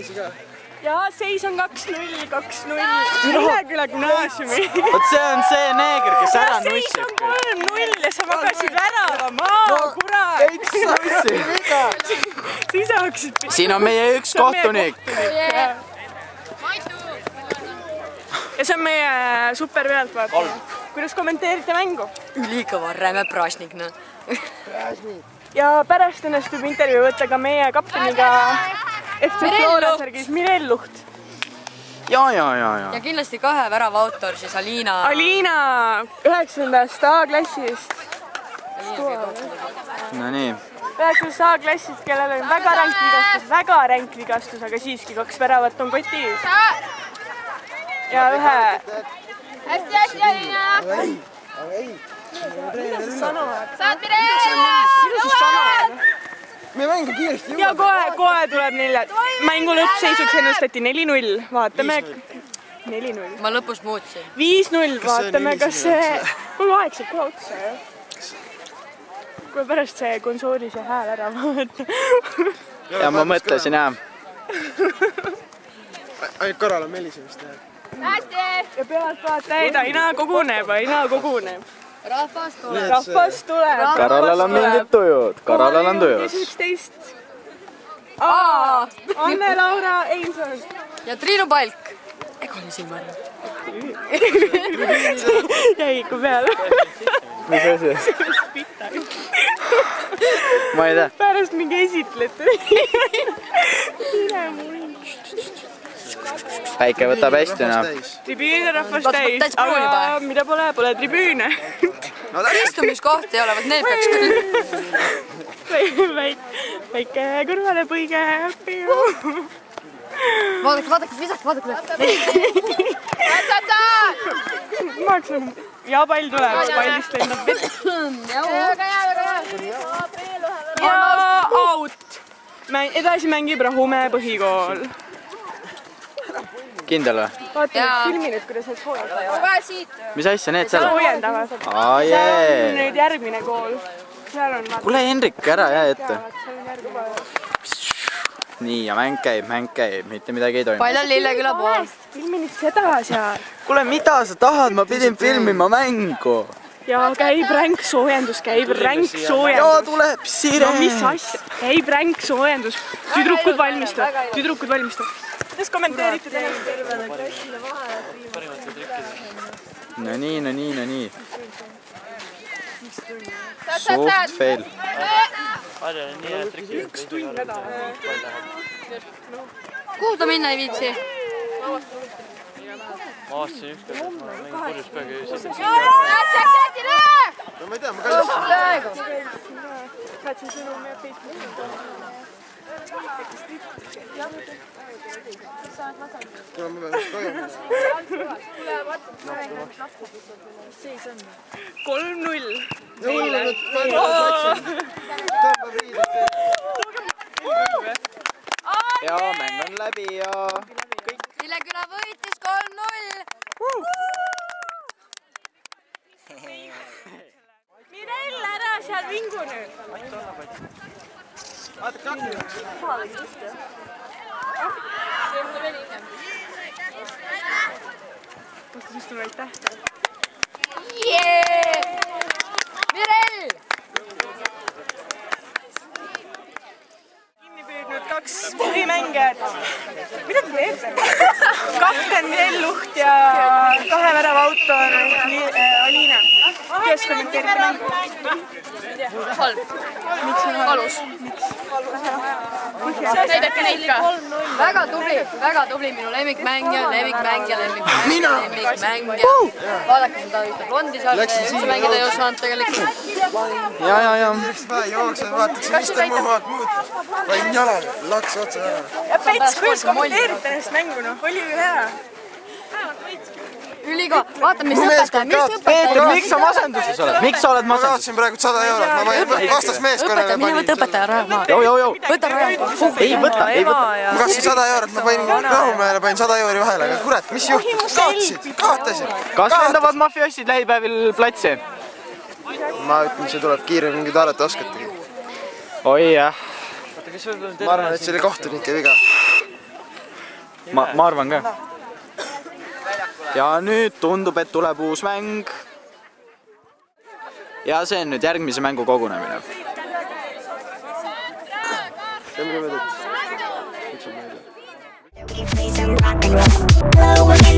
võrdlusi ka. Ja seis on 2-0, 2-0. Lilleküla gümnaasiumi. Vot see on see neeger, kes ära nussi. Seis on 3-0 ja sa magasid värava maa, kurat. Siis hakkasid... Siin on meie üks kohtunik. Ja see on meie super pealtvaataja. Kuidas kommenteerite mängu? Ülikõva räme prašnikna. Ja pärast õnnestub intervjuu võtta ka meie kapteniga FC Flora särgis Mirel Luht. Ja. Ja kindlasti 2 värava autor, siis Alina. Alina 9. A-klassist. No nii. 9. A-klassist, kellel on väga ränk vigastus, aga siiski 2 väravat on kotis. Ja ühe... Hästi, Alina! Aga ei. Mida sa sanovad? Saad Mirel! Mida sa sanovad? Me mängu kiiresti ja kohe tuleb 4. Mängu lõppseisuks ennustati 4-0. Vaatame. 4-0. Ma lõpus muutsin. 5-0. Vaatame, kas see... Mul aeg saab kohe otsa. Kui pärast see konsoolis ja hääl ära vaata. Ja ma mõtlesin, jah. Ainult korral on melisemist teha. Hästi! Ja pealt vaatajaid aina koguneb. Rahvas tuleb. Rahvas tuleb. Karolal on mingid tujud. Karolal on tujud. 11. Anne-Laura Einson. Ja Triinu Palk. Ega oli silma ära. Jäi ikka peale. Mis asi? Ma ei tea. Pärast mingi esitlete. Päike võtab hästi, Tribüüne rahvast täis, aga mida pole tribüüne. Istumiskoht ei ole, võt need peaks küll. Väike kõrvale põige. Vaadake. Ja pall tuleb, pallist lendab vett. Ja out. Edasi mängib Rahumäe põhikool. Kindel või? Vaata filmi nüüd, kuidas need soojendavad. Mis asja need seal? Soojendavad. Jee. See on nüüd järgmine kool. Kuule Henrik, ära jää ette. Seal on järgmine. Nii, ja mäng käib, mitte midagi ei toimu. Pall on Lilleküla pool. Filmi nüüd seda seal. Kuule, mida sa tahad? Ma pidin filmima mängu. Ja käib ränk soojendus. Ja tuleb sireen. No mis asja? Käib ränk soojendus. Tüdrukud valmistuvad. Kuidas kommenteerite teile? No nii. Suht fail. Üks tund nädal. Kuhu ta minna ei viitsi? Ma aastasin ükskord, et ma mängin purjus peaga öösel. No ma ei tea, ma kallistasin. Saatsin sõnumi ja Facebookis. Kuule, ma pean koju. 3-0. Ja mäng on läbi ja... Lilleküla võitis 3-0. Mirel, ära seal vingu nüüd. Kus istun, aitäh. Mirel! Kinni püüdnud 2 põhimängijad. Mida te teete? Kapten Mirel Luht ja 2 värava autor Alina. Kuidas kommenteerite mängu? Halb. Miks on halb? Valus. Näidake neid ka. Väga tubli minu lemmikmängija. Vaadake seda ühte blondi seal, üldse mängida ei osanud tegelikult. Ja. Jooksen, vaataks, mis ta muud muutus. Panin jalale, laks otsa ära. Ja Pets, kuidas kommenteerite ennast mängu? Oli ju hea. Ülikõva, vaata mis õpetaja. Peeter, miks sa masenduses oled? Miks sa oled Ma masenduses? kaotsin praegu 100 eurot, ma vastas meeskonnale Mine võtta õpetaja raha. Joo. Võta raha. Ei võta. Ma kaotsin 100 eurot, ma panin Rahumäele, panin 100 euri vahele, aga kurat, mis juhtus? Kaotasin. Kas lendavad mafiossid lähipäevil platsi? Ma ütlen, see tuleb kiiremini, kui te alati oskategi. Oi jah. Ma arvan, et see oli kohtunike viga. ma arvan ka. Ja nüüd tundub, et tuleb uus mäng. Ja see on nüüd järgmise mängu kogunemine. See on